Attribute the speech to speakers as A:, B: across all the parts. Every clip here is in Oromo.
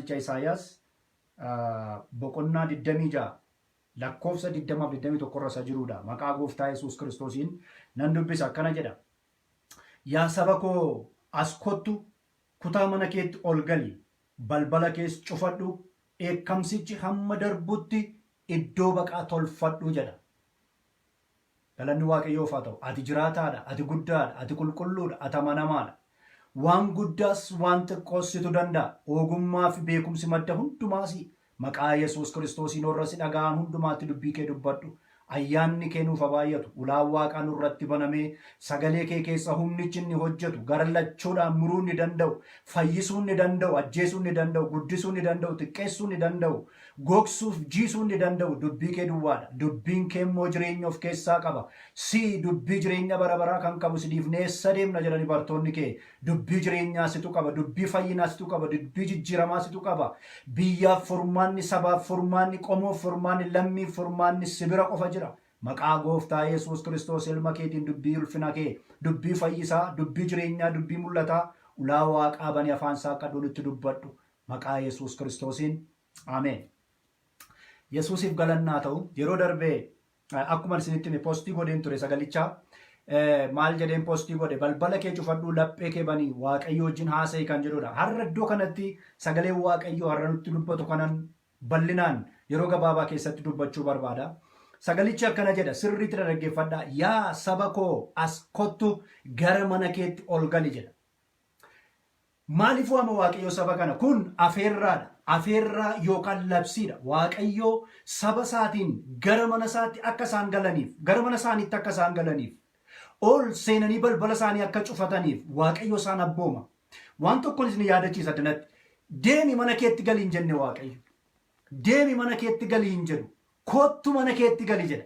A: raajicha Isaayaas boqonnaa 26 lakkoofsa 20-21 irra isa jirudha. Maqaa gooftaa Yesuus Kiristoosiin nan dubbisa akkana jedha. Yaa saba koo as kottu kutaa mana keetti ol gali balbala kees cufadhu dheekkamsichi hamma darbutti iddoo baqaa tolfadhu jedha. Galanni Waaqayyoof haa ta'u. Ati jiraataadha, ati guddaadha, ati qulqulluudha, ati amanamaadha. Waan guddaas waan xiqqoossitu danda'a. Ogummaa fi beekumsi madda hundumaasi. Maqaa Yesuus Kiristoosiin warra si dhaga'an hundumaatti dubbii kee dubbadhu. Ayyaanni kee nuuf haa baay'atu. Ulaan Waaqaa nurratti banamee sagalee kee keessa humnichi inni hojjetu garlachuudhaan muruu ni danda'u, fayyisuu ni danda'u, ajjeesuu ni danda'u, guddisuu ni danda'u, xiqqeessuu ni danda'u, gogsuuf jiisuu ni danda'u. Dubbii kee duwwaadha. Dubbiin kee immoo jireenya of keessaa qaba. Si dubbii jireenya bara baraa kan qabu sidiif neessa deemna jedhani bartoonni kee. Dubbii jireenyaa situ qaba, dubbii fayyinaa situ qaba, dubbii jijjiiramaa situ qaba. Biyyaaf furmaanni, sabaaf furmaanni, qomoof furmaanni, lammiif furmaanni sibira qofa jira. Maqaa gooftaa Yesuus Kiristoos ilma keetiin dubbii ulfina kee, dubbii fayyisaa, dubbii jireenyaa, dubbii mul'ataa, ulaa Waaqaa banii afaan saaqadhuun itti dubbadhu. Maqaa Yesuus Kiristoosiin ameen. Yesuusiif galannaa ta'u. Yeroo darbee akkuma isinitti postii godheen ture sagalichaa maal jedheen postii godhe balbala kee cufadhuu laphee kee banii Waaqayyo wajjin haasa'ii kan jedhudha. Har'a iddoo kanatti sagalee Waaqayyo har'a nutti dubbatu kanan bal'inaan yeroo gabaabaa keessatti dubbachuu barbaada. Sagalichi akkana jedha, sirriitti dhaggeeffadhaa. Yaa saba koo as kottu gara mana keetti ol gali jedha. Maaliif waama Waaqayyo saba kana? Kun afeerraadha. Afeerraa yookaan labsiidha. Waaqayyo saba isaatiin gara mana isaatti akka isaan galaniif, gara mana isaaniitti akka isaan galaniif, ol seenanii balbala isaanii akka cufataniif Waaqayyo isaan abbooma. Waan tokkoon isin yaadachiisa addanatti. Deemi mana keetti galii hin jenne Waaqayyo. Deemi mana keetti galii hin jedhu. Kottu mana keetti gali jedha.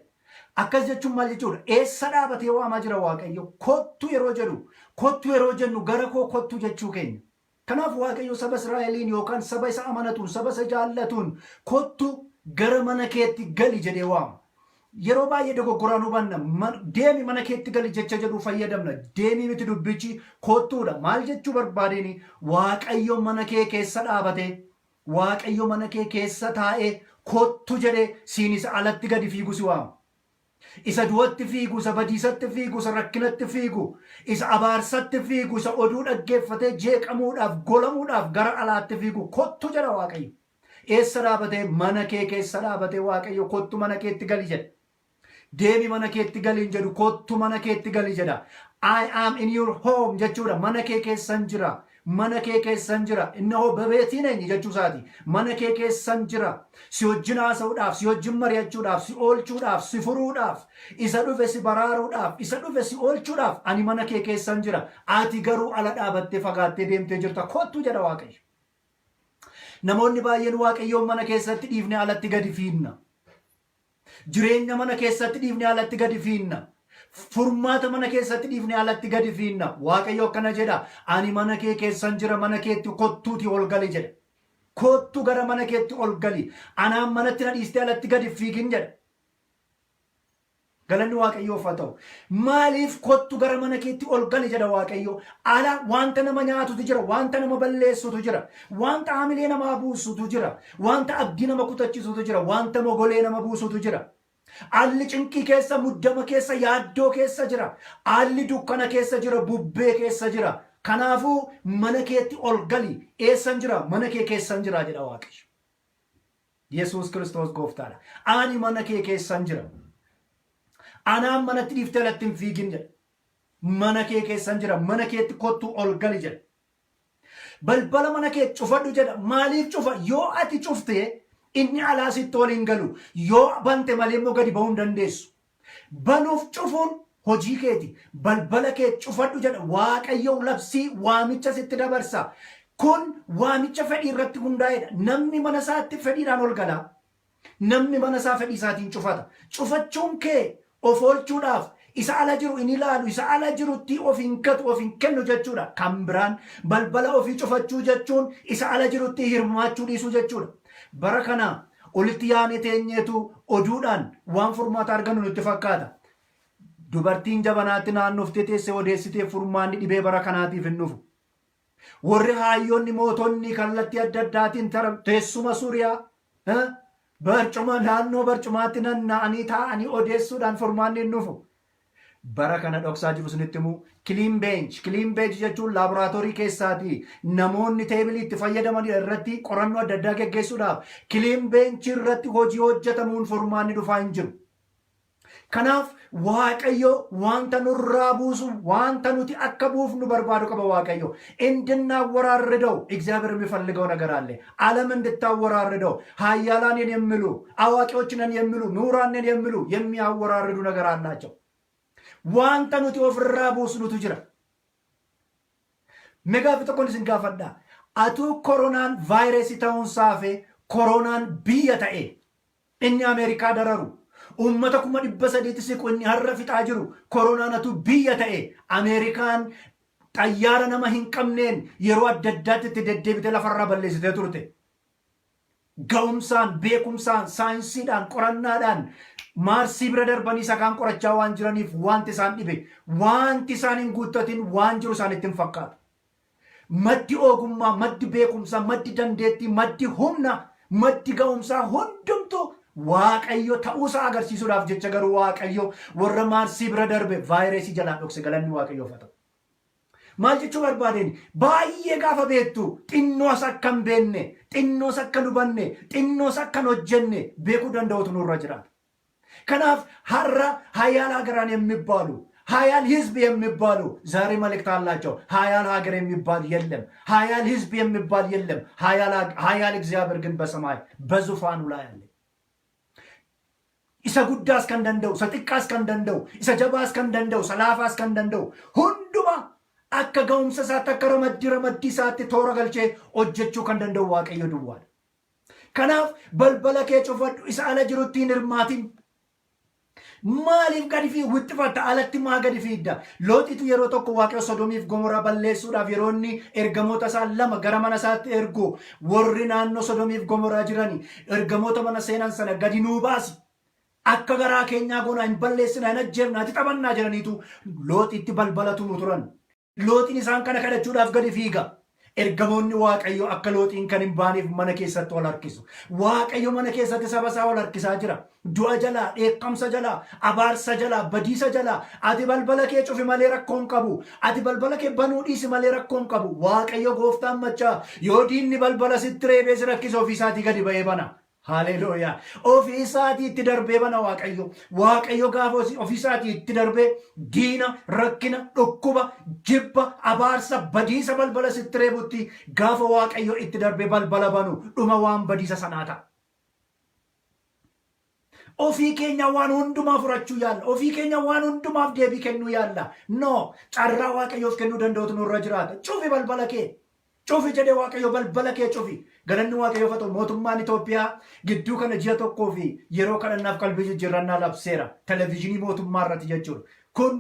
A: Akkas jechuun maal jechuudha? Eessa dhaabatee waamaa jira Waaqayyo? Kottu yeroo jedhu, kottu yeroo jennu gara koo kottu jechuu keenya. Kanaaf Waaqayyo saba Israa'eliin yookaan saba isa amanatuun, saba isa jaallatuun kottu gara mana keetti gali jedhee waama. Yeroo baay'ee dogoggoraan hubanna. Deemi mana keetti gali jecha jedhu fayyadamna. Deemii miti dubbichi kottuudha. Maal jechuu barbaadeni? Waaqayyo mana kee keessa dhaabatee, Waaqayyo mana kee keessa taa'ee kottu jedhee siin isa alatti gadi fiigu si waama. Isa du'atti fiigu, isa badiisatti fiigu, isa rakkinatti fiigu, isa abaarsatti fiigu, isa oduu dhaggeeffatee jeeqamuudhaaf, golamuudhaaf gara alaatti fiigu kottu jedha Waaqayyo. Eessa dhaabatee? Mana kee keessa dhaabatee Waaqayyo kottu mana keetti gali jedha. Deemi mana keetti gali hin jedhu, kottu mana keetti gali jedha. I am in your home jechuudha. Mana kee keessan jira. Mana kee keessan jira. Innahoo bebeetiin eenyu jechuu isaati. Mana kee keessan jira. Si wajjin haasa'uudhaaf, si wajjin mari'achuudhaaf, si oolchuudhaaf, si furuudhaaf, isa dhufe si baraaruudhaaf, isa dhufe si oolchuudhaaf ani mana kee keessan jira. Ati garuu ala dhaabattee fagaattee deemtee jirta. Kottu jedha Waaqayyo. Namoonni baay'een Waaqayyoon mana keessatti dhiifnee alatti gadi fiinna. Jireenya mana keessatti dhiifnee alatti gadi fiinna. Furmaata mana keessatti dhiifnee alatti gadi fiinna. Waaqayyo akkana jedha, ani mana kee keessan jira, mana keetti kottuuti ol gali jedha. Kottu gara mana keetti ol gali. Anaan manatti na dhiistee alatti gadi fiigin jedha. Galanni Waaqayyoof haa ta'u. Maaliif kottu gara mana keetti ol gali jedha Waaqayyo? Ala wanta nama nyaatutu jira, wanta nama balleessutu jira, wanta haamilee nama buusutu jira, wanta abdii nama kutachisutu jira, wanta mogolee nama buusutu jira. Alli cinqii keessa, muddama keessa, yaaddoo keessa jira. Alli dukkana keessa jira, bubbee keessa jira. Kanaafuu mana keetti ol gali. Eessan jira? Mana kee keessan jira jedha Waaqayyo. Yesuus Kiristoos gooftaadha. Ani mana kee keessan jira. Anaan manatti dhiiftee alatti hin fiigin jedha. Mana kee keessan jira. Mana keetti kottu ol gali jedha. Balbala mana kee cufadhu jedha. Maaliif cufa? Yoo ati cuftee inni alaa sitti ol hin galu. Yoo bante malee immoo gadi ba'uu hin dandeessu. Banuuf cufuun hojii keeti. Balbala kee cufadhu jedha. Waaqayyo labsii waamicha sitti dabarsa. Kun waamicha fedhii irratti hundaa'edha. Namni mana isaatti fedhiidhaan ol gala. Namni mana isaa fedhii isaatiin cufata. Cufachuun kee of oolchuudhaaf isa ala jiru in ilaalu, isa ala jirutti of hin gatu, of hin kennu jechuudha. Kan biraan balbala ofii cufachuu jechuun isa ala jirutti hirmaachuu dhiisuu jechuudha. Bara kana olitti yaane teenyeetu oduudhaan waan furmaata argannu nutti fakkaata. Dubartiin jabanaatti naannoftee teessee odeessitee furmaanni dhibee bara kanaatiif hin dhufu. warri hayyoonni mootonni kallattii adda addaatiin teessuma Suuriyaa barcuma naannoo barcumaatti naanna'anii taa'anii odeessuudhaan furmaanni hin dhufu. Bara kana dhoksaa jiru sunitti immoo clean bench jechuun laaboraatoorii keessaati namoonni teebilii itti fayyadaman irratti qorannoo adda addaa geggeessuudhaaf clean bench irratti hojii hojjetamuun furmaanni dhufaa hin jiru. Kanaaf Waaqayyo wanta nurraa buusu wanta nuti akka buufnu barbaadu qaba Waaqayyo እንድናወራርደው እግዚአብሔር የሚፈልገው ነገር አለ። ዓለም እንድታወራርደው ኃያላን የሚሉ አዋቂዎች ነን የሚሉ ምሁራን ነን የሚሉ የሚያወራርዱ ነገር አላቸው። wanta nuti ofirraa buusnutu jira. Megaaf tokkoon isin gaafadha. Atuu koronaan vaayirasii ta'uun saafe koronaan biyya ta'e inni Ameerikaa dararu ummata 300 siqu inni har'a fixaa jiru koronaan atuu biyya ta'e Ameerikaan xayyaara nama hin qabneen yeroo adda addaatti itti deddeebite lafarraa balleessitee turte. Ga'umsaan, beekumsaan, saayinsiidhaan, qorannaadhaan maarsii bira darbanii isa kaan qorachaa waan jiraniif wanti isaan dhibe wanti isaan hin guuttatin waan jiru isaanitti hin fakkaatu. Maddi ogummaa, maddi beekumsaa, maddi dandeettii, maddi humna, maddi ga'umsaa hundumtu Waaqayyo ta'uusaa agarsiisuudhaaf jecha garuu Waaqayyo warra maarsii bira darbe vaayirasii jalaa dhokse galanni Waaqayyoof haa ta'u. Maal jechuu barbaadeen baay'ee gaafa beektu xinnoos akka hin beekne, xinnoos akka hin hubanne, xinnoos akka hin hojjenne beekuu danda'utu nurra jiraata. ከናፍ ሀራ ሀያል ሀገራን የሚባሉ ሀያል ህዝብ የሚባሉ ዛሬ መልእክት አላቸው። ሀያል ሀገር የሚባል የለም። ሀያል ህዝብ የሚባል የለም። ሀያል እግዚአብሔር ግን በሰማይ በዙፋኑ ላይ አለ። isa guddaa as kan danda'u, isa xiqqaa as kan danda'u, isa jabaa as kan danda'u, isa laafaa as kan danda'u hunduma akka ga'umsa isaatti akka ramaddii isaatti toora galchee hojjechuu kan danda'u Waaqayyo duwwaadha. Kanaaf balbala kee cufadhu, isa ala jirutti hin hirmaatin. Maaliif gadi fi wixxifatta alatti maa gadi fiidda? Looxitu yeroo tokko Waaqayyo Sodoomiif Gomoraa balleessuudhaaf yeroo inni ergamoota isaa 2 gara mana isaatti ergu warri naannoo Sodoomiif Gomoraa jirani ergamoota mana seenan sana gadi nuu baasi. Akka garaa keenyaa goonaa hin balleessina hin ajjeefnaati taphannaa jedhaniitu Looxitti balbalatu nu turan. Looxiin isaan kana kadhachuudhaaf gadi fiiga. Ergamoonni Waaqayyo akka Looxiin kan hin baaneef mana keessatti wal harkisu. Waaqayyo mana keessatti saba isaa wal harkisaa jira. Du'a jalaa, dheekkamsa jalaa, abaarsa jalaa, badiisa jalaa. Ati balbala kee cufi malee rakkoo hin qabu. Ati balbala kee banuu dhiisi malee rakkoo hin qabu. Waaqayyo gooftaan machaa yoo diinni balbala sitti reebee si rakkise ofiisaatii gadi ba'ee bana. Haleluuyaa. Ofiisaatii itti darbee bana Waaqayyo. Waaqayyo gaafa ofiisaatii itti darbee diina, rakkina, dhukkuba, jibba, abaarsa, badiisa balbala sitti reebutti gaafa Waaqayyo itti darbee balbala banu dhuma waan badiisa sanaa ta'a. Ofii keenya waan hundumaaf furachuu yaalla. Ofii keenya waan hundumaaf deebii kennuu yaalla. No, carraa Waaqayyoof kennuu danda'utu nurra jiraata. Cufi balbala kee. Cufi jedhee Waaqayyo balbala kee cufi. Galanni Waaqayyoof haa ta'u. Mootummaan Itoophiyaa gidduu kana ji'a tokkoo fi yeroo kadhannaaf qalbii jijjiirrannaa labseera. Televezyiinii mootummaa irratti jechuudha. Kun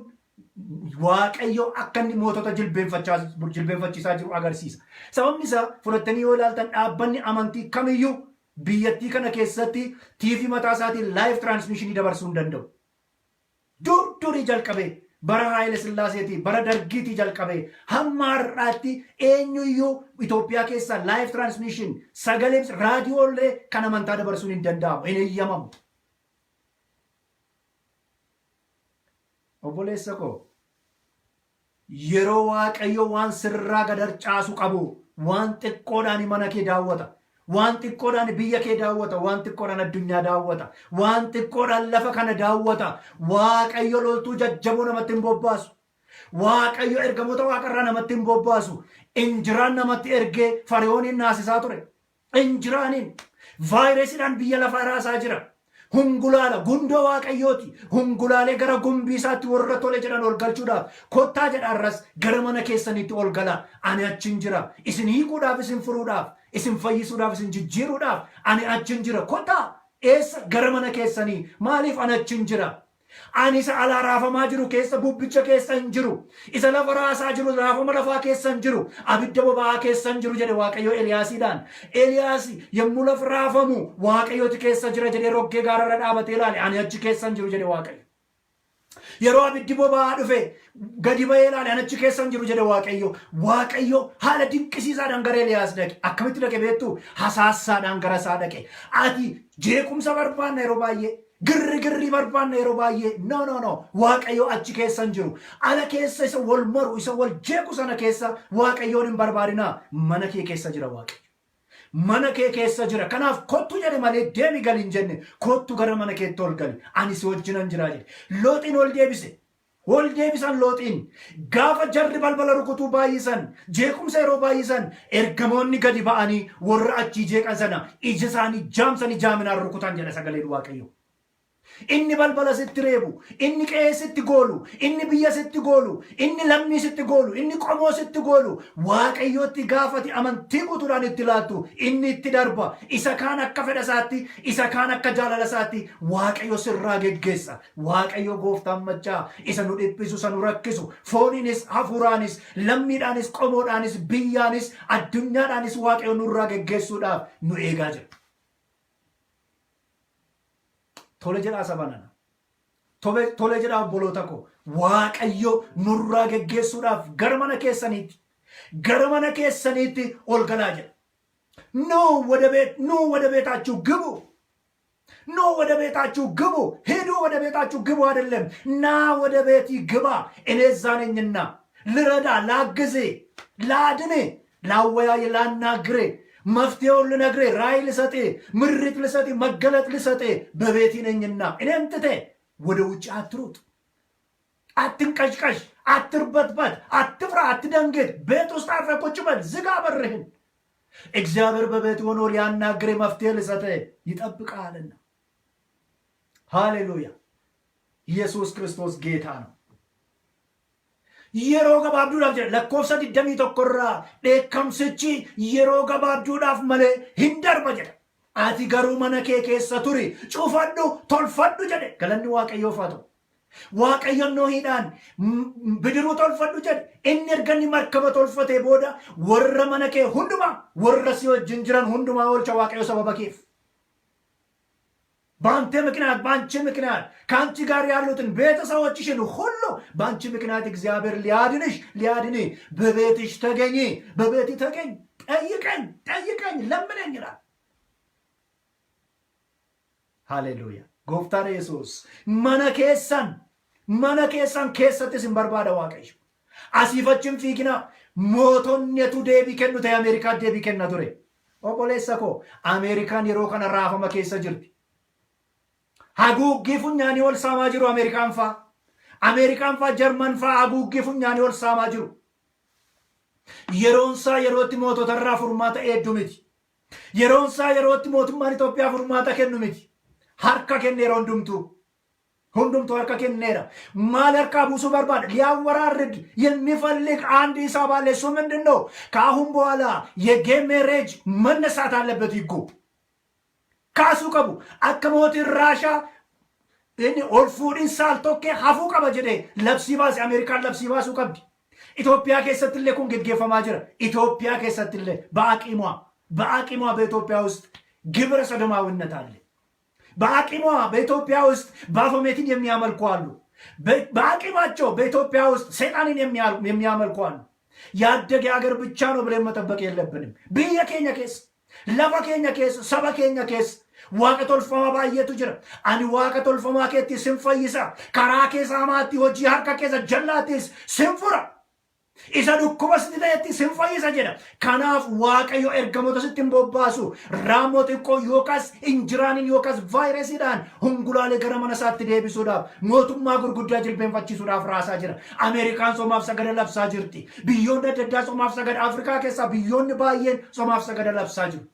A: Waaqayyo akka inni mootota jilbeenfachiisaa jiru agarsiisa. Sababni isaa fudhattanii yoo ilaaltan dhaabbanni amantii kamiyyuu biyyattii kana keessatti TV mataa isaatiin live transmission dabarsuu hin danda'u. Durii jalqabee bara Haayile Sillaaseetii bara Dargiitii jalqabee hamma har'aatti eenyuyyuu Itoophiyaa keessaa live transmission sagalee raadiyoollee kan amantaa dabarsuun hin danda'amu, hin eeyyamamu. Obboleessa koo yeroo Waaqayyo waan sirraa gad harcaasu qabu waan xiqqoodhaan mana kee daawwata. Waan xiqqoodhaan biyya kee daawwata, waan xiqqoodhaan addunyaa daawwata, waan xiqqoodhaan lafa kana daawwata. Waaqayyo loltuu jajjaboo namatti hin bobbaasu. Waaqayyo ergamoota waaqarraa namatti hin bobbaasu. Injiraan namatti ergee Fariyooniin naasisaa ture. Injiraaniin vaayirasiidhaan biyya lafaa raasaa jira. Hungulaala gundoo Waaqayyooti. Hungulaalee gara gumbii isaatti warra tole jedhan ol galchuudhaaf kottaa jedhaarras gara mana keessaniitti ol gala. Ani achin jira. Isin hiikuudhaaf, isin furuudhaaf, isin fayyisuudhaaf, isin jijjiiruudhaaf ani achin jira. Kottaa eessa gara mana keessanii maaliif ani achin jira? Ani isa alaa raafamaa jiru keessa bubbicha keessa hin jiru. Isa lafa raasaa jiru raafama lafaa keessa hin jiru. Abidda boba'aa keessa hin jiru jedhe Waaqayyo Eliyaasiidhaan. Eliyaas yommuu lafa raafamu Waaqayyooti keessa jira jedhee roggee gaararra dhaabatee ilaale. Ani achi keessa hin jiru jedhe Waaqayyo. Yeroo abiddi boba'aa dhufe gadi ba'ee ilaale anachi keessan jiru jedhe Waaqayyo. Waaqayyo haala dinqisiisaadhaan gara Eeliyaas dhaqe. Akkamitti dhaqe beektu? Hasaassaadhaan gara isaa dhaqe. Ati jeequmsa barbaanna yeroo baay'ee. Girri barbaanna yeroo baay'ee. No. Waaqayyo achi keessan jiru. Ala keessa isa wal maru, isa wal jeequ sana keessa Waaqayyoon hin barbaadinaa. Mana kee keessa jira Waaqayyo. Mana kee keessa jira. Kanaaf kottu jedhe malee deemi gali hin jenne. Kottu gara mana keetti ol gali. Ani si wajjinan jira jedhe. Looxiin ol deebise. Ol deebisan Looxiin. Gaafa jarri balbala rukutuu baay'isan, jeequmsa yeroo baay'isan, ergamoonni gadi ba'anii warra achii jeeqan sana ija isaanii jaamsanii jaaminaan rukutan jedha sagaleen Waaqayyo. Inni balbala sitti reebu, inni qe'ee sitti goolu, inni biyya sitti goolu, inni lammii sitti goolu, inni qomoo sitti goolu, Waaqayyootti gaafati amantii guutuudhaan itti laattu, inni itti darba. Isa kaan akka fedha isaatti, isa kaan akka jaalala isaatti Waaqayyo sirraa geggeessa. Waaqayyo gooftaan machaa isa nu dhiphisu, isa nu rakkisu, fooniinis, hafuuraanis, lammiidhaanis, qomoodhaanis, biyyaanis, addunyaadhaanis Waaqayyo nurraa geggeessuudhaaf nu eegaa jira. Tole jedhaa sabanana. Tole jedhaa obboloota koo. Waaqayyo nurraa geggeessuudhaaf gara mana keessaniitti ol galaa jedha. ኑ ወደ ቤታችሁ ግቡ። ወደ ቤታችሁ ግቡ። ሂዱ ወደ ቤታችሁ ግቡ አይደለም። ና ወደ ቤት ግባ። እኔ እዛ ነኝና ልረዳ፣ ላግዝ፣ ላድን፣ ላወያይ፣ ላናግር፣ መፍትሄውን ልነግር፣ ራእይ ልሰጥ፣ ምሪት ልሰጥ፣ መገለጥ ልሰጥ በቤቴ ነኝና እኔን ትተህ ወደ ውጭ አትሩጥ፣ አትንቀሽቀሽ፣ አትርበትበት፣ አትፍራ፣ አትደንግጥ። ቤት ውስጥ አርፈህ ቁጭ በል፣ ዝጋ በርህን። እግዚአብሔር በቤት ሆኖ ሊያናግር መፍትሄ ልሰጥ ይጠብቃልና። ሃሌሉያ! ኢየሱስ ክርስቶስ ጌታ ነው። yeroo gabaabduudhaaf jedha lakkoofsa 21 dheekkamsichi yeroo gabaabduudhaaf malee hin darba jedha. Ati garuu mana kee keessa turi, cufadhu, tolfadhu jedhe. Galanni Waaqayyoof haa ta'u. Waaqayyoon Nohiidhaan bidiruu tolfadhu jedhe. Inni erga inni markaba tolfatee booda warra mana kee hundumaa, warra si wajjin jiran hundumaa oolcha Waaqayyo sababa keef. በአንተ ምክንያት፣ በአንቺ ምክንያት ከአንቺ ጋር ያሉትን ቤተሰቦችሽን ሁሉ በአንቺ ምክንያት እግዚአብሔር ሊያድን በቤትሽ ተገኝ፣ በቤት ተገኝ፣ ጠይቀኝ፣ ለምነኝ ይላል። ሃሌሉያ! ጎፍታን ኢየሱስ mana keessan keessatti sin barbaada Waaqayyo. Asiifachin fiigina mootonnetu deebii kennu ta'e Ameerikaa deebii kenna ture. Obboleessa koo Ameerikaan yeroo kana raafama keessa jirti. Haguuggii funyaanii ol saamaa jiru Ameerikaan faa Jarman faa haguuggii funyaanii ol saamaa jiru. Yeroonsaa yerootti moototarraa furmaata eeddu miti. Yeroonsaa yerootti mootummaan Itoophiyaa furmaata kennu miti. Harka kenneera hundumtu harka kenneera. ማል harka ቡሱ በርባድ ሊያወራርድ የሚፈልግ አንድ ሂሳብ አለ። እሱ ምንድን ነው? ከአሁን በኋላ የጌም ሜሬጅ መነሳት አለበት። ይጎ ካሱ ቀቡ አከሞት ራሻ እኔ ኦልፉዲን ሳልቶኬ ሀፉ ቀበ ጀዴ ለብሲባስ አሜሪካን ለብሲባሱ ቀብዲ ኢትዮጵያ ከሰትለ ኩን ገገፈማ ጀረ ኢትዮጵያ ከሰትለ በአቂሟ በኢትዮጵያ ውስጥ ግብረ ሰዶማዊነት አለ። በአቂሟ በኢትዮጵያ ውስጥ ባፎሜትን የሚያመልኩ አሉ። በአቂማቸው በኢትዮጵያ ውስጥ ሰይጣንን የሚያመልኩ አሉ። ያደገ ሀገር ብቻ ነው ብለን መጠበቅ የለብንም። ብየ ኬኛ ኬስ ለፈ ኬኛ ኬስ ሰበ ኬኛ ኬስ ዋቀ ቶልፈማ ባየቱ ጅራ አኒ ዋቀ ቶልፈማ ኬቲ ስንፈይሳ ከራ ኬሳ ማቲ ሆጂ ሀርካ ኬሳ ጀላቲስ ስንፉራ isa dhukkuba sitti ta'etti sin fayyisa jedha. Kanaaf Waaqayyo ergamoota sitti hin bobbaasu. Raamoo xiqqoo yookaas injiraaniin yookaas vaayirasiidhaan hungulaalee gara mana isaatti deebisuudhaaf mootummaa gurguddaa jilbeenfachiisuudhaaf raasaa jira. Ameerikaan somaaf sagada labsaa jirti. Biyyoonni adda addaa somaaf sagada, Afrikaa keessaa biyyoonni baay'een somaaf sagada labsaa jiru.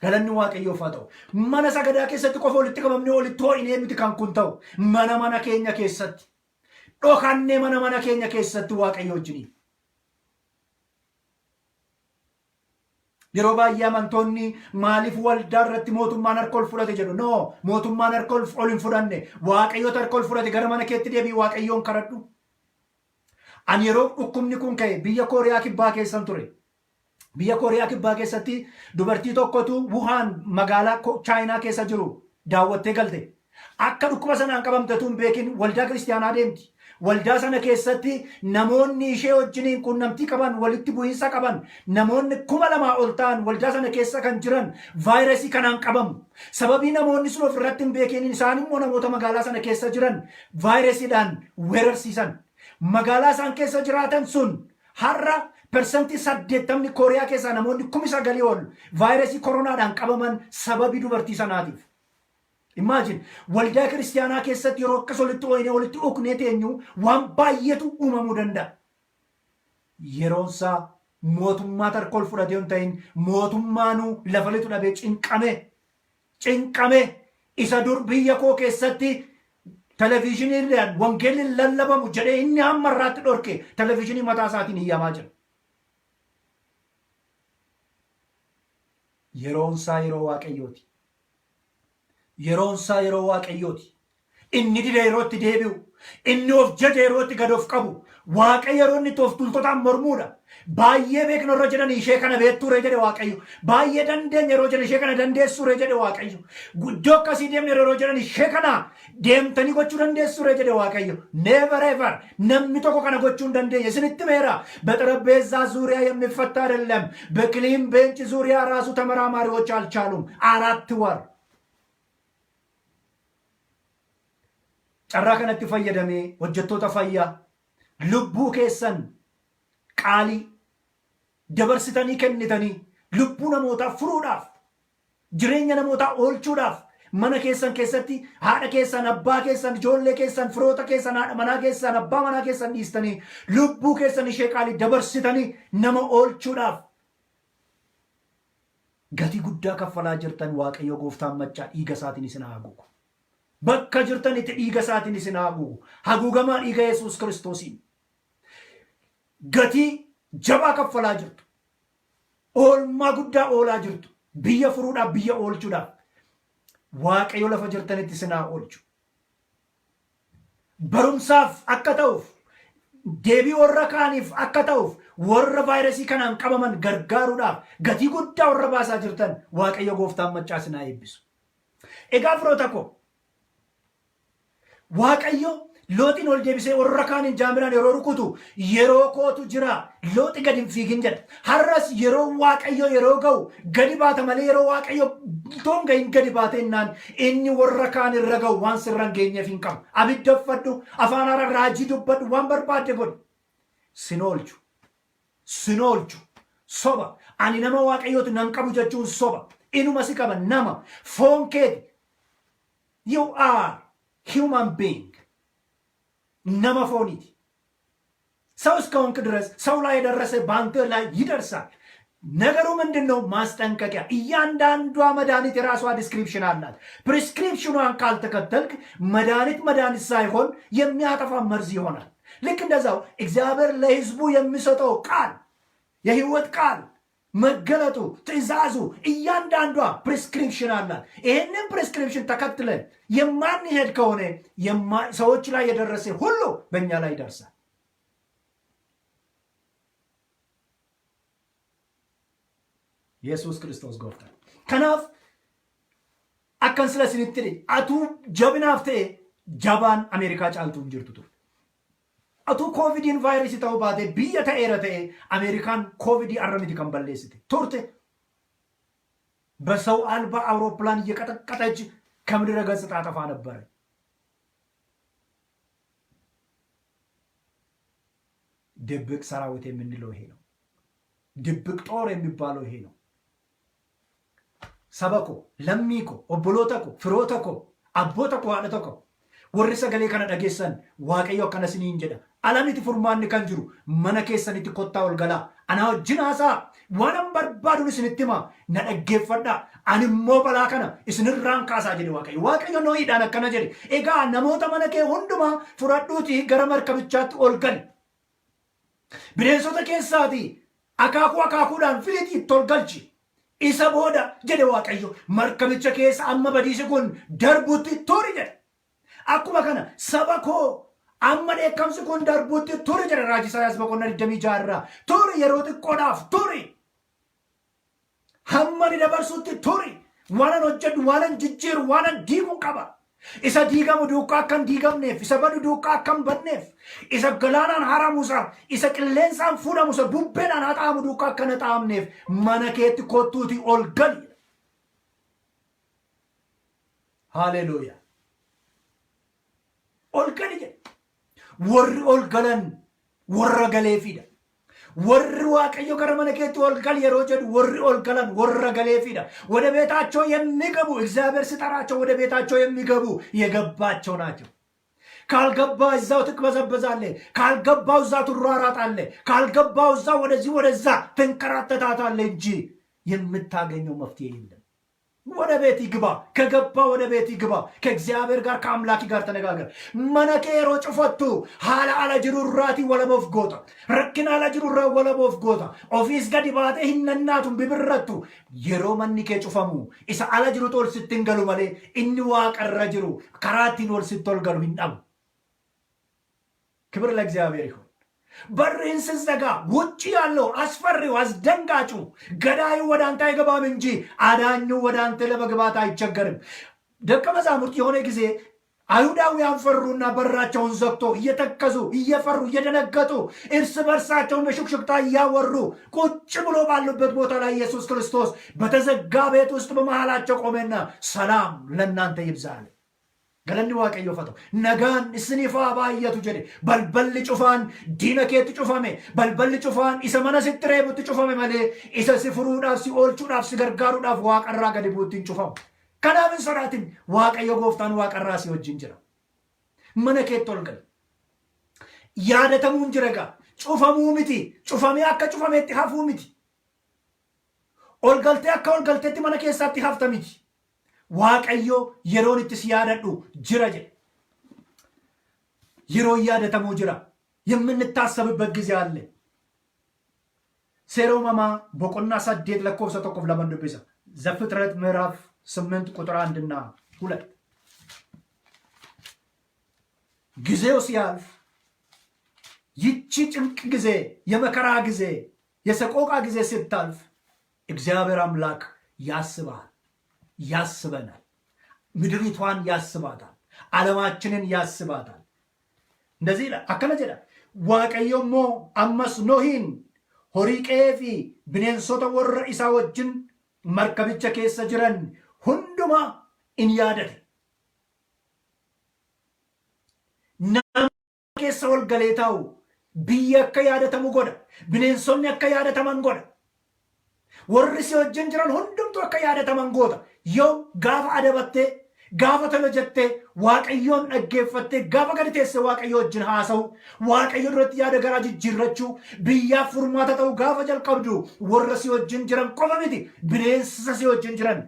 A: Galanni Waaqayyoof haa ta'u. Mana sagadaa keessatti qofa walitti qabamnee walitti hoo'inee miti kan kun ta'u. Mana keenya keessatti. Dhokannee mana keenya keessatti Waaqayyo wajjin. Yeroo baay'ee amantoonni maaliif waldaa irratti mootummaan harka ol fudhate jedhu. No, mootummaan harka ol hin fudhanne. Waaqayyoota harka ol fudhate gara mana keetti deebii Waaqayyoon kadhadhu. Ani yeroo dhukkubni kun ka'e biyya Kooriyaa Kibbaa keessan ture. Biyya Kooriyaa Kibbaa keessatti dubartii tokkotu Wuhan magaalaa Chaayinaa keessa jiru daawwattee galte. akka dhukkuba sanaan qabamtetu hin beekin waldaa kiristaanaa deemti. Waldaa sana keessatti namoonni ishee wajjiniin quunnamtii qaban, walitti bu'iinsa qaban, namoonni 2,000 ol ta'an waldaa sana keessa kan jiran vaayirasii kanaan qabamu. Sababii namoonni sun ofirratti hin beekin isaan immoo namoota magaalaa sana keessa jiran vaayirasiidhaan weerarsiisan. Magaalaa isaan keessa jiraatan sun har'a persentii 80 Kooriyaa keessaa namoonni 9,000 ol vaayirasii koronaadhaan qabaman sababii dubartii sanaatiif. Imagine waldaa kiristaanaa keessatti yeroo akkas walitti uknee teenyu waan baay'eetu uumamuu danda'a. Yeroonsaa mootummaa tarkool fudhatee hin ta'in mootummaanuu lafa litu dhabee cinqame isa dur biyya koo keessatti televizhiniidhaan wangeelli lallabamu jedhee inni hamma irraatti dhorke televizhinii mataa isaatiin iyyamaa jira. Yeroonsaa yeroo Waaqayyooti. Yeroonsaa yeroo Waaqayyooti. Inni dida yeroo itti deebi'u, inni of jaja yeroo itti gad of qabu, Waaqayyo yeroo inni of tultotaan mormuudha. Baay'ee beekna yeroo jedhan ishee kana beektuure jedhe Waaqayyo. Baay'ee dandeenya yeroo jedhan ishee kana dandeessuure jedhe Waaqayyo. Guddoo akkasii deemne yeroo jedhan ishee kana deemtanii gochuu dandeessuure jedhe Waaqayyo. Never ever namni tokko kana gochuu hin dandeenye. Isinitti meera በጠረጴዛ ዙሪያ የሚፈታ አይደለም በክሊም ቤንች ዙሪያ ራሱ ተመራማሪዎች አልቻሉም 4 ወር carraa kanatti fayyadamee hojjettoota fayyaa lubbuu keessan qaalii dabarsitanii kennitanii lubbuu namootaa furuudhaaf jireenya namootaa oolchuudhaaf mana keessan keessatti haadha keessan abbaa keessan ijoollee keessan firoota keessan haadha manaa keessan abbaa manaa keessan dhiistanii lubbuu keessan ishee qaalii dabarsitanii nama oolchuudhaaf gatii guddaa kaffalaa jirtan Waaqayyo gooftaan maccaa dhiiga isaatiin isin haguugu. Bakka jirtanitti dhiiga isaatiin isin haguugu. Haguugamaa dhiiga Yesuus Kiristoosiin. Gatii jabaa kaffalaa jirtu. Oolmaa guddaa oolaa jirtu. Biyya furuudhaaf biyya oolchuudhaaf. Waaqayyo lafa jirtanitti isin haa oolchu. Barumsaaf akka ta'uuf, deebii warra kaaniif akka ta'uuf, warra vaayirasii kanaan qabaman gargaaruudhaaf gatii guddaa warra baasaa jirtan Waaqayyo gooftaan maccaa isin haa eebbisu. Egaa firoota koo Waaqayyo looxiin ol deebisee warra kaaniin jaamiraan yeroo rukutu yeroo kootu jira looxi gadi hin fiigin jedha. Har'as yeroo Waaqayyo yeroo ga'u gadi baata malee yeroo Waaqayyo tonga hin gadi baate innaan inni warra kaan irra ga'u waan sirra hin geenyeef hin qabu. Abidda uffadhu afaan haaraa raajii dubbadhu waan barbaadde godhi. Sin oolchu soba ani nama Waaqayyooti nan qabu jechuun soba inuma si qaba nama foon keeti. You are human being nama fooniti ሰው እስከሆንክ ድረስ ሰው ላይ የደረሰ በአንተ ላይ ይደርሳል። ነገሩ ምንድነው? ማስጠንቀቂያ። እያንዳንዷ መድኃኒት የራሷ ዲስክሪፕሽን አላት። ፕሪስክሪፕሽኗን ካልተከተልክ መድኃኒት ሳይሆን የሚያጠፋ መርዝ ይሆናል። ልክ እንደዛው እግዚአብሔር ለሕዝቡ የሚሰጠው ቃል የህይወት ቃል መገለጡ ትእዛዙ እያንዳንዷ ፕሪስክሪፕሽን አላት። ይህንን ፕሪስክሪፕሽን ተከትለን የማንሄድ ከሆነ ሰዎች ላይ የደረሰ ሁሉ በእኛ ላይ ይደርሳል። ኢየሱስ ክርስቶስ ጎፍታ ከናፍ አከን ስለስንትሪ አቱ ጀብናፍቴ ጃባን አሜሪካ ጫልቱን ጅርቱቱ Atu COVIDin virus ta'uu baate biyya ta'eera ta'e Ameerikaan COVID arramiti kan balleessite turte በሰው አልባ አውሮፕላን እየቀጠቀጠች ከምድረ ገጽ ታጠፋ ነበር። ድብቅ ሰራዊት የምንለው ይሄ ነው። ድብቅ ጦር የሚባለው ይሄ ነው። ሰበኮ ለሚኮ ኦቦሎተኮ ፍሮተኮ አቦተኮ አለተኮ warri sagalee kana dhageessan Waaqayyo akkana isiniin jedha. Alamiti furmaanni kan jiru mana keessanitti kottaa ol galaa. Ana wajjin haasaa waan barbaaduun isinitti himaa na dhaggeeffadhaa. Ani immoo balaa kana isinirraan kaasaa jedhe Waaqayyo. Waaqayyo Nohiidhaan akkana jedhe. Egaa namoota mana kee hundumaa fudhadhuutii gara markabichaatti ol gali. Bineensota keessaatii akaakuudhaan filiitii itti ol galchi. Isa booda jedhe Waaqayyo markabicha keessa amma badiisi kun darbutti turi jedhe. Akkuma kana saba koo amma dheekkamsi kun darbutti turi jedha raajii Isaayaas boqonnaa 26 turi yeroo xiqqoodhaaf turi hamma ni dabarsutti turi waanan hojjedhu waanan jijjiiru waanan diiguun qaba isa diigamu duukaa akkan diigamneef, isa badu duukaa akkan badneef, isa galaanaan haramusa, isa qilleensaan fuudhamusa, bubbeenaan haxaamu duukaa akkan haxaamneef mana keetti kottuuti ol gali. Haleluuyaa. Ol gali jedhe. Warri ol galan warra galeefidha. warri Waaqayyo gara mana keetti ol gal yeroo jedhu warri ol galan warra galeefidha። ወደ ቤታቸው የሚገቡ እግዚአብሔር ሲጠራቸው ወደ ቤታቸው የሚገቡ የገባቸው ናቸው። ካልገባ እዛው ትቅበዘበዛለህ፣ ካልገባው እዛው ትሯሯጣለህ፣ ካልገባው እዛው ወደዚህ ወደዛ ትንከራተታታለህ እንጂ የምታገኘው መፍትሄ የለም። ወደ ቤት ይግባ። ከገባ ወደ ቤት ይግባ። ከእግዚአብሔር ጋር ከአምላክ ጋር ተነጋገር። መነኬሮ ጭፈቱ ሀላ አለጅሩራቲ ወለቦፍ ጎታ ረክና አለጅሩራ ወለቦፍ ጎታ ኦፊስ ገዲ ባቴ ሂነናቱን ቢብረቱ የሮ መንኬ ጭፈሙ ኢሳ አለጅሩ ጦል ስትንገሉ መሌ ኢኒ ዋቀረ ጅሩ ከራቲን ወል ስትወልገሉ ሂንዳሙ። ክብር ለእግዚአብሔር ይሁን። በርህን ስትዘጋ ውጭ ያለው አስፈሪው አስደንጋጩ ገዳዩ ወደ አንተ አይገባም እንጂ አዳኙ ወደ አንተ ለመግባት አይቸገርም። ደቀ መዛሙርት የሆነ ጊዜ አይሁዳውያን ፈሩና በራቸውን ዘግቶ እየተከዙ እየፈሩ እየደነገጡ እርስ በርሳቸውን በሹክሹክታ እያወሩ ቁጭ ብሎ ባሉበት ቦታ ላይ ኢየሱስ ክርስቶስ በተዘጋ ቤት ውስጥ በመሃላቸው ቆመና ሰላም ለእናንተ ይብዛል። ገለኒ ዋቀዮ ፈቶ ነጋን እስኒፋ ባየቱ ጀዴ በልበል ጩፋን ዲነኬት ጩፋሜ በልበል ጩፋን ኢሰ መነስጥሬቡት ጩፋሜ ማሌ ኢሰ ሲፍሩዳፍ ሲኦልቹዳፍ ሲገርጋሩዳፍ ዋቀራ ገዲቡትን ጩፋው ከናምን ሰራትን ዋቀዮ ጎፍታን ዋቀራ ሲወጅን ጅራ መነኬት ቶልገል ያደተሙን ጅረጋ ጩፋሙ ሚቲ ጩፋሜ አከ ጩፋሜት ሐፉ ሚቲ ኦልገልቴ አከ ኦልገልቴት መነኬሳት ሐፍተ ሚቲ Waaqayyo yeroon itti si yaadadhu jira jedhe yeroo yaadatamu jira የምንታሰብበት ጊዜ አለ። ሴራ uumamaa boqonnaa 8 lakkoofsa 1-2 dubbisa ዘፍጥረት ምዕራፍ 8 ቁጥር 1 እና 2 ጊዜው ሲያልፍ ይቺ ጭንቅ ጊዜ የመከራ ጊዜ የሰቆቃ ጊዜ ስታልፍ እግዚአብሔር አምላክ ያስባል ያስበናል። ምድሪቷን ያስባታል። ዓለማችንን ያስባታል። እንደዚህ አከለ ጀዳ ዋቀዮሞ አመስ ኖሂን ሆሪቄፊ ብኔንሶተ ወረ ኢሳ ወጅን መርከብቸ ኬሰ ጅረን ሁንዱማ ኢንያደተ ናም ኬሰ ወልገሌታው ብየ አከ ያደተሙ ጎዳ ብኔንሶኒ አከ ያደተመን ጎዳ warri si wajjin jiran hundumtu akka yaadataman goota. yoo gaafa adabatte gaafa tole jette waaqayyoon dhaggeeffatte gaafa gadi teesse waaqayyo wajjin haasa'u waaqayyo duratti yaada garaa jijjiirrachuu biyyaaf furmaata ta'u gaafa jalqabdu warra si wajjin jiran qofa miti bineensa si wajjin jiran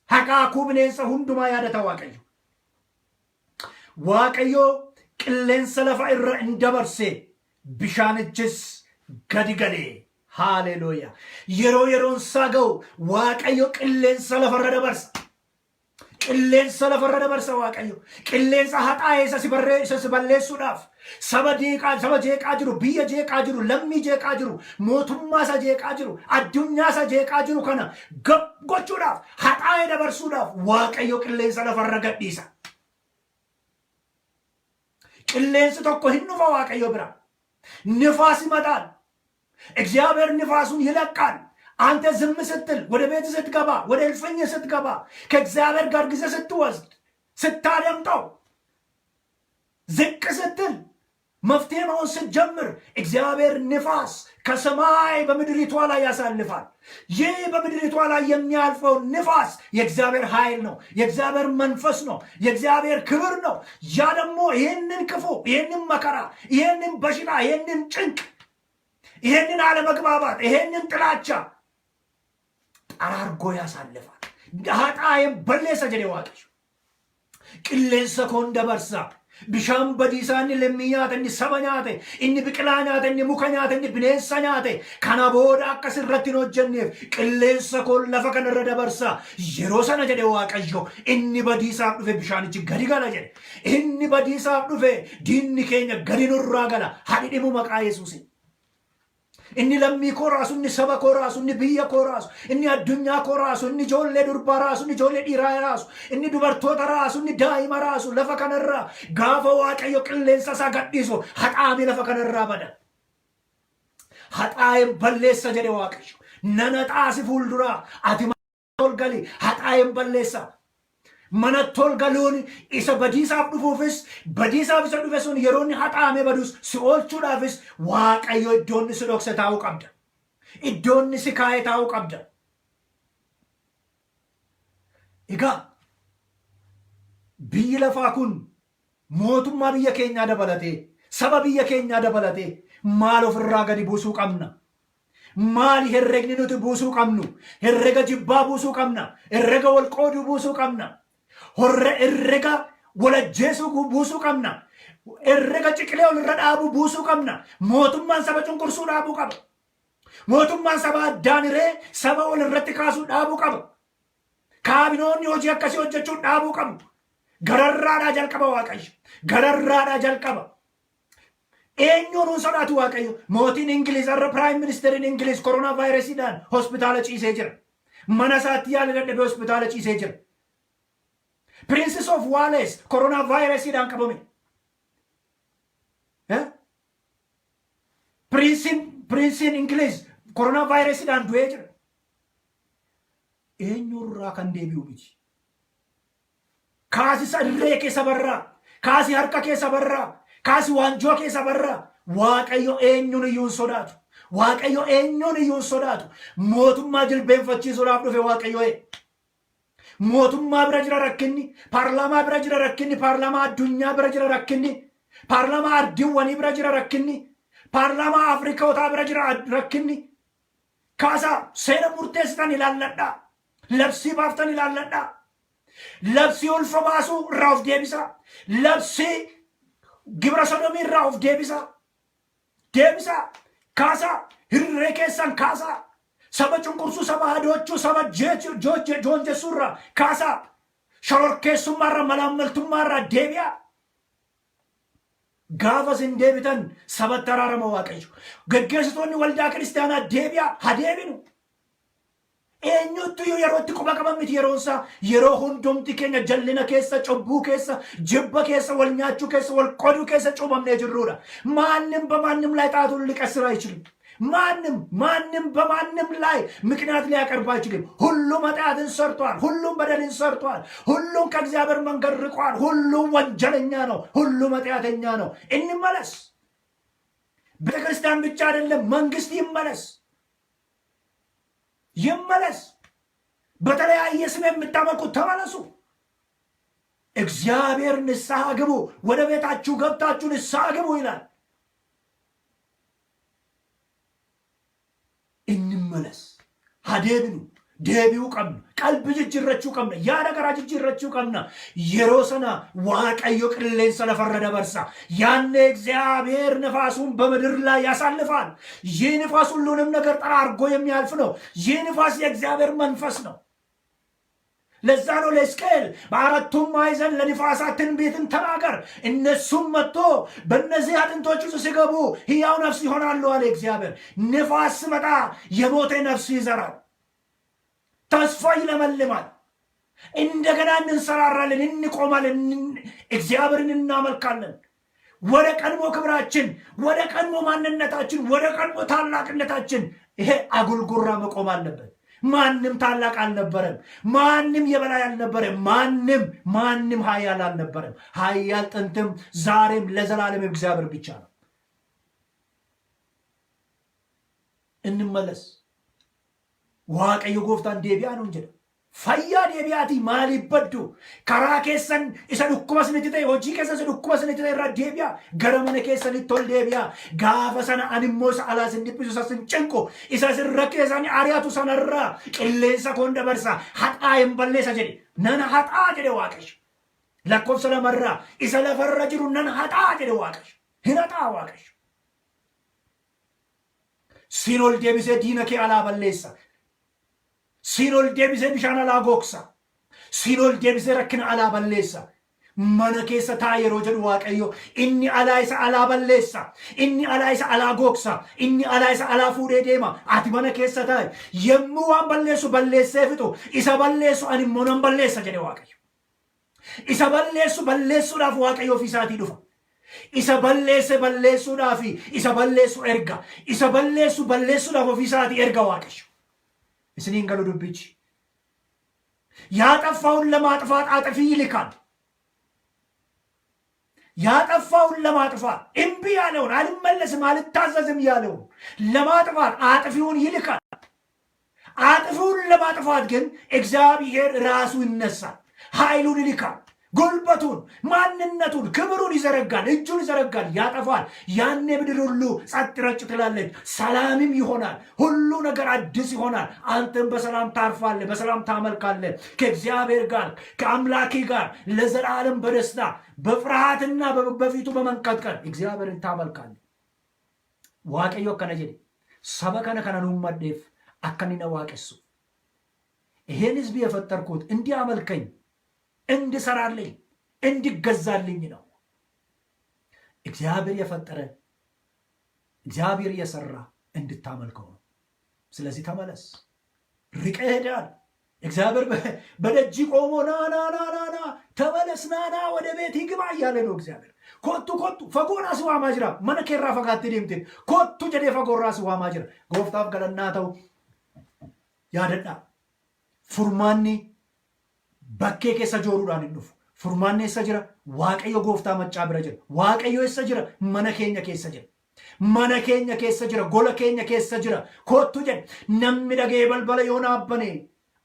A: haqaakuu bineensa hundumaa yaadata waaqayyo. waaqayyo qilleensa lafa irra in dabarse bishaanichis gadi galee. ሃሌሉያ የሮን ሳገው ዋቀዮ qilleensa lafarra dabarsa qilleensa lafarra dabarsa waaqayyo qilleensa haxaa'eessa si balleessuudhaaf saba jeeqaa jiru biyya jeeqaa jiru lammii jeeqaa jiru mootummaa isa jeeqaa jiru addunyaa isa jeeqaa jiru kana gochuudhaaf haxaa'ee dabarsuudhaaf waaqayyo qilleensa lafarra gadhiisa. qilleensi tokko hin dhufa waaqayyo bira ንፋስ ይመጣል። እግዚአብሔር ንፋሱን ይለቃል። አንተ ዝም ስትል ወደ ቤት ስትገባ ወደ እልፍኝ ስትገባ ከእግዚአብሔር ጋር ጊዜ ስትወስድ ስታደምጠው ዝቅ ስትል መፍትሄ መሆን ስትጀምር እግዚአብሔር ንፋስ ከሰማይ በምድሪቷ ላይ ያሳልፋል። ይህ በምድሪቷ ላይ የሚያልፈው ንፋስ የእግዚአብሔር ኃይል ነው፣ የእግዚአብሔር መንፈስ ነው፣ የእግዚአብሔር ክብር ነው። ያ ደግሞ ይህንን ክፉ ይህንን መከራ ይህንን በሽታ ይህንን ጭንቅ ይሄንን አለመግባባት ይሄንን ጥላቻ ጠራርጎ ያሳልፋል። ዳጣዬም በሌሰ ጀዴ ዋቀሽ qilleensa koon dabarsa bishaan badiisaan lammii nyaata inni saba nyaate inni biqilaa nyaate inni muka nyaate inni bineensa nyaate kana booda akkas irratti hin hojjenneef qilleensa koon lafa kanarra dabarsa. yeroo sana jedhe waaqayyo inni badiisaaf dhufe bishaanichi gadi gala jedhe inni badiisaaf dhufe diinni keenya gadi nurraa gala hadhimu maqaa Yesuusin. inni lammii koo raasu, inni saba koo raasu, inni biyya koo raasu, inni addunyaa koo raasu, inni ijoollee durbaa raasu, inni ijoollee dhiiraa raasu, inni dubartoota raasu, inni daa'ima raasu lafa kanarraa gaafa Waaqayyo qilleensa isaa gadhiisu haxaamii lafa kanarraa bada. Haxaa'een balleessa jedhe Waaqayyo. Nana xaasi fuulduraa ati ol gali haxaa'een balleessa. Manatti ol galuun isa badiisaaf dhufuufis badiisaaf isa dhufe sun yeroo inni haxaamee badus si oolchuudhaafis Waaqayyo iddoonni si dhokse taa'uu qabda. Iddoonni si kaa'e taa'uu qabda. Egaa biyyi lafaa kun mootummaa biyya keenyaa dabalatee saba biyya keenyaa dabalatee maal ofirraa gadi buusuu qabna? Maali herregni nuti buusuu qabnu? Herrega jibbaa buusuu qabna? Herrega wal qooduu buusuu qabna? Herrega walajjeesuu buusuu qabna? Herrega ciqilee olirra dhaabuu buusuu qabna? Mootummaan saba cunqursuu dhaabuu qaba. Mootummaan saba addaaniree saba walirratti kaasuu dhaabuu qaba. Kaabinoonni hojii akkasii hojjechuu dhaabuu qabu. Gararraadhaa jalqaba Waaqayyo. Gararraadhaa jalqaba. Eenyuun hin sodaatu Waaqayyo? Mootiin Ingiliz irra Piraayim Ministeriin Ingiliz koronaa vaayirasiidhaan hospitaala ciisee jira. Mana isaatti yaala dadhabee hospitaala ciisee jira. Princess of Wales koronaa vaayirasiidhaan qabame. Prinsiin Ingiliz koronaa vaayirasiidhaan du'ee jira. Eenyurraa kan deebi'u miti. Kaasi irree keessa barraa. Kaasi harka keessa barraa. Kaasi waanjoo keessa barraa. Waaqayyo eenyuun iyyuu hin sodaatu. Waaqayyo eenyuun iyyuu hin sodaatu. Mootummaa jilbeenfachiisuudhaaf dhufe Waaqayyo mootummaa bira jira rakkinni, paarlaamaa bira jira rakkinni, paarlaamaa addunyaa bira jira rakkinni, paarlaamaa ardiiwwanii bira jira rakkinni, paarlaamaa Afrikootaa bira jira rakkinni. Kaasaa seera murteessitan ilaalladhaa. Labsii baaftan ilaalladhaa. Labsii ulfa baasuu irraa of deebisa. Labsii gibira sodomii irraa of deebisa. Deebisa. Kaasaa hirree keessan kaasaa. Saba cunqursuu, saba hadoochuu, saba joonjessuurraa kaasaa. Shororkeessummaarraa, malaammaltummaarraa deebi'a. Gaafa isin deebitan sabatti araarama Waaqayyo. Gaggeessitoonni waldaa kiristaanaa deebi'a. Ha deebinu. Eenyutti yeroo itti quba qaban miti yeroonsaa. Yeroo hundumti keenya jallina keessa, cubbuu keessa, jibba keessa, wal nyaachuu keessa, wal qooduu keessa cuubamnee jirruudha. Maannim በማንም ላይ ጣቱን ሊቀስር አይችልም። ማንም በማንም ላይ ምክንያት ሊያቀርብ አይችልም። ሁሉም ኃጢአትን ሰርቷል። ሁሉም በደልን ሰርቷል። ሁሉም ከእግዚአብሔር መንገድ ርቋል። ሁሉም ወንጀለኛ ነው። ሁሉም ኃጢአተኛ ነው። እንመለስ። ቤተክርስቲያን ብቻ አይደለም፣ መንግስት ይመለስ። ይመለስ። በተለያየ ስም የምታመልኩት ተመለሱ። እግዚአብሔር ንስሐ ግቡ፣ ወደ ቤታችሁ ገብታችሁ ንስሐ ግቡ ይላል። እንመለስ። ሀዴብኑ deebi'uu qabna. Qalbii jijjiirrachuu qabna. Yaada garaa jijjiirrachuu qabna. Yeroo sana Waaqayyo qilleensa lafarra dabarsa. ያኔ እግዚአብሔር ነፋሱን በምድር ላይ ያሳልፋል። ይህ ንፋስ ሁሉንም ነገር ጠራርጎ የሚያልፍ ነው። ይህ ንፋስ የእግዚአብሔር መንፈስ ነው። ለዛ ነው ለሕዝቅኤል በአራቱም ማዕዘን ለንፋሳት ትንቢትን ተናገር፣ እነሱም መጥቶ በእነዚህ አጥንቶች ውስጥ ሲገቡ ሕያው ነፍስ ይሆናሉ አለ እግዚአብሔር። ንፋስ ሲመጣ የሞተ ነፍስ ይዘራል። ተስፋ ይለመልማል። እንደገና እንሰራራለን፣ እንቆማለን፣ እግዚአብሔርን እናመልካለን። ወደ ቀድሞ ክብራችን፣ ወደ ቀድሞ ማንነታችን፣ ወደ ቀድሞ ታላቅነታችን። ይሄ አጉልጉራ መቆም አለበት። ማንም ታላቅ አልነበረም። ማንም የበላይ አልነበረም። ማንም ኃያል አልነበረም። ኃያል ጥንትም ዛሬም ለዘላለም እግዚአብሔር ብቻ ነው። እንመለስ። Waaqayyo gooftaan deebi'aa nuun jedha. Fayyaa deebi'aatii maaliif baddu? Karaa keessan isa dhukkuba isinitti ta'e, hojii keessan isa dhukkuba isinitti ta'e irraa deebi'aa. Gara mana keessanitti ol deebi'aa. Gaafa sana ani immoo isa alaa isin dhiphisu, isa isin cinqu, isa isin rakkeessanii ari'atu sanarraa qilleensa koon dabarsa. Haxaa hin balleessa jedhe. Nana haxaa jedhe Waaqayyo. Lakkoofsa lamarraa isa lafarra jiru nan haxaa jedhe Waaqayyo. Hin haxaa Waaqayyo. Siin ol deebisee diina kee alaa balleessa. Siin ol deebisee bishaan alaa gogsa. Siin ol deebisee rakkina alaa balleessa. mana keessa taa yeroo jedhu Waaqayyo inni alaa isa alaa balleessa, inni alaa isa alaa gogsa, inni alaa isa alaa fuudhee deema. Ati mana keessa taa'e yommuu waan balleessu balleessee fixu isa balleessu ani immoo nan balleessa jedhe Waaqayyo. Isa balleessu balleessuudhaaf Waaqayyo ofiisaatii dhufa. Isa balleesse balleessuudhaaf isa balleessu erga. Isa balleessu balleessuudhaaf ofiisaatii erga Waaqayyo. Isiniin galu dubbichi. ያጠፋውን ለማጥፋት አጥፊ ይልካል። ያጠፋውን ለማጥፋት እምቢ ያለውን አልመለስም አልታዘዝም ያለውን ለማጥፋት አጥፊውን ይልካል። አጥፊውን ለማጥፋት ግን እግዚአብሔር ራሱ ይነሳል፣ ኃይሉን ይልካል፣ ጉልበቱን፣ ማንነቱን፣ ክብሩን ይዘረጋል፣ እጁን ይዘረጋል፣ ያጠፋል። ያኔ ምድር ሁሉ ጸጥ ረጭ ትላለች፣ ሰላምም ይሆናል፣ ሁሉ ነገር አዲስ ይሆናል። አንተም በሰላም ታርፋለህ፣ በሰላም ታመልካለህ ከእግዚአብሔር ጋር ከአምላኬ ጋር ለዘላለም በደስታ በፍርሃትና በፊቱ በመንቀጥቀጥ እግዚአብሔርን ታመልካለህ። ዋቀዮ ከነ ጀዴ ሰበ ከነ ከነኑ መደፍ አከኒነ ዋቀሱ ይሄን ህዝብ የፈጠርኩት እንዲያመልከኝ እንድሰራልኝ እንዲገዛልኝ ነው። እግዚአብሔር የፈጠረ እግዚአብሔር የሰራ እንድታመልከው ነው። ስለዚህ ተመለስ። ርቀህ ሄዳል። እግዚአብሔር በደጅ ቆሞ ና ና ና ና ና ተመለስ፣ ና ና ወደ ቤት ይግባ እያለ ነው እግዚአብሔር። ኮቱ ኮቱ ፈጎራ ሲዋማ ጅራ መነኬራ ፈጋት ዲምት ኮቱ ጀዴ ፈጎራ ሲዋማ ጅራ ጎፍታፍ ገለናተው ያደዳ ፉርማኒ bakkee keessa jooruudhaan hin dhufu. Furmaanni eessa jira? Waaqayyo gooftaa maccaa bira jira. Waaqayyo eessa jira? Mana keenya keessa jira. Mana keenya keessa jira. Gola keenya keessa jira. Kottu jedhe namni dhagee balbala yoo naabbane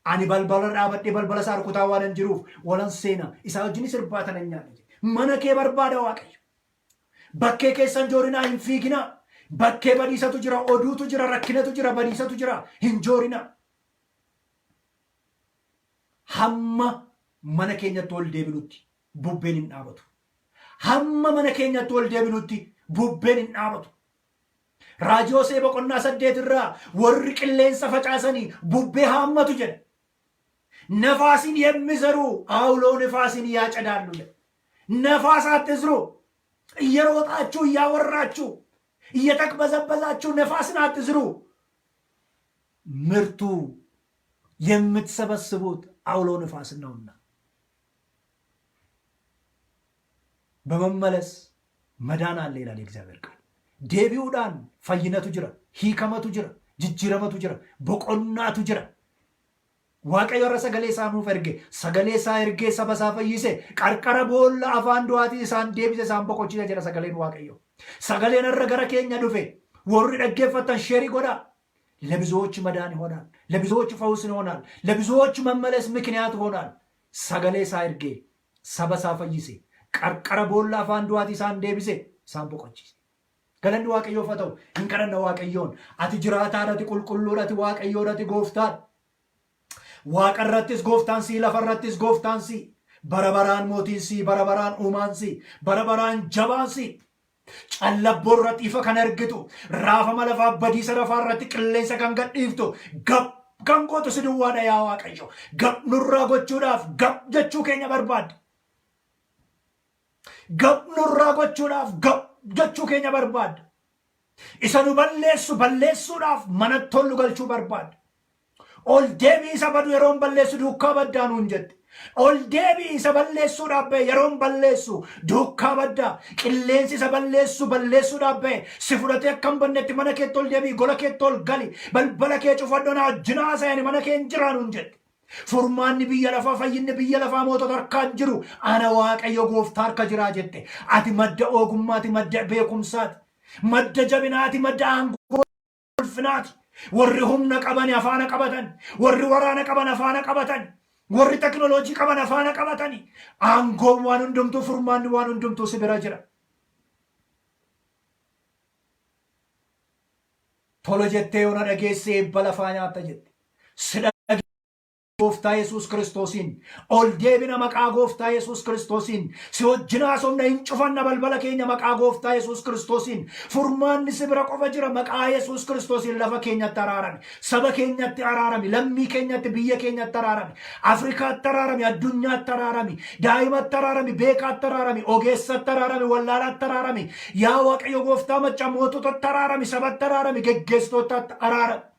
A: ani balbala dhaabadhee balbala isaa rukutaa waan hin jiruuf walan seena isaa wajjin sirbaatan hin nyaanne. Mana kee barbaada Waaqayyo. Bakkee keessa hin joorinaa, hin fiiginaa. Bakkee badiisatu jira, oduutu jira, rakkinatu jira, badiisatu jira. Hin joorinaa. Hamma mana keenyatti ol deebinutti bubbeen hin dhaabatu. Hamma mana keenyatti ol deebinutti bubbeen hin dhaabatu. Raajii Hosee boqonnaa 8 irraa warri qilleensa facaasanii bubbee haammatu jedha. ነፋስን የሚዘሩ አውሎ ነፋስን ያጨዳሉ። ነፋስ አትዝሩ። እየሮጣችሁ እያወራችሁ እየተቅበዘበዛችሁ ነፋስን አትዝሩ። ምርቱ የምትሰበስቡት አውሎ ነፋስ ነውና በመመለስ መዳን አለ ይላል እግዚአብሔር ቃል። ዴቢውዳን ፈይነቱ ጅራ፣ ሂከመቱ ጅራ፣ ጅጅረመቱ ጅራ፣ በቆናቱ ጅራ። waaqayyo irra sagalee isaa nuuf erge, sagalee isaa ergee saba isaa fayyise, qarqara boolla afaan du'aatii isaan deebise, isaan boqochise jedha sagaleen waaqayyo. Sagaleen irra gara keenya dhufe warri dhaggeeffatan sheerii godha. ለብዙዎች መዳን ይሆናል፣ ለብዙዎች ፈውስ ይሆናል፣ ለብዙዎች መመለስ ምክንያት ይሆናል። ሰገሌ ሳይርጌ ሰበሳ ፈይሴ ቀርቀረ ቦላ አፋን ዱአቲ ሳን ዴቢሴ ሳን ቦቆቺ ገለንዲ ዋቀዮ ፈተው እንቀረነ ዋቀዮን አቲ ጅራታ ረቲ ቁልቁሉ ረቲ ዋቀዮ ረቲ ጎፍታን ዋቀረትስ ጎፍታንሲ ለፈረትስ ጎፍታንሲ በረበራን ሞቲንሲ በረበራን ኡማንሲ በረበራን ጀባንሲ ጨለቦረት ኢፈ ከነርግቱ ራፈ መለፋ በዲሰ ረፋረት ቅሌሰ ከንገዲፍቱ ገብ ከንቆቱ ስድዋዳ ያ ዋቀዮ ገብ ኑራ ጎቹዳፍ ገብ ጀቹ ኬኛ በርባድ ገብ ኑራ ጎቹዳፍ ገብ ጀቹ ኬኛ በርባድ ኢሰኑ በሌሱዳፍ መነቶሉ ገልቹ በርባድ ol-deebi'i isa badu yeroon balleessu duukaa baddaa nuun jette. Ol-deebi'i isa balleessuudhaaf bahe yeroon balleessu duukaa baddaa. Qilleensi isa balleessuudhaaf bahe si fudhatee akka hin bannetti mana keetti ol deebi'i, gola keetti ol gali, balbala kee cufadhu naa jinaa sayani mana kee hin jiraa nuun jette. Furmaanni biyya lafaa, fayyinni biyya lafaa mootota harkaan jiru ana waaqayyo gooftaa harka jiraa jette. Ati madda ogummaati, madda beekumsaati, madda jabinaati, madda aangoo ulfinaati. warri humna qaban afaana qabatan, warri waraana qaban afaana qabatan, warri teknooloojii qaban afaana qabatani. Aangoon waan hundumtuu, furmaanni waan hundumtuu si bira jira. Tola jettee yoona dhageesse eebba lafaa nyaatta jette. Si dhageesse gooftaa Yesuus Kiristoosiin. Ol deebina maqaa gooftaa Yesuus Kiristoosiin. Si wajjin haasofna hin cufanna balbala keenya maqaa gooftaa Yesuus Kiristoosiin. Furmaanni si bira qofa jira maqaa Yesuus Kiristoosiin. Lafa keenyatti araarami. Saba keenyatti araarami. Lammii keenyatti biyya keenyatti araarami. Afrikaatti araarami. Addunyaatti araarami. Daa'imatti araarami. Beekaatti araarami. Ogeessatti araarami. Wallaalaatti araarami. Yaa Waaqayyo gooftaa machaa moototatti araarami. Sabatti araarami. Geggeessitootatti araarami.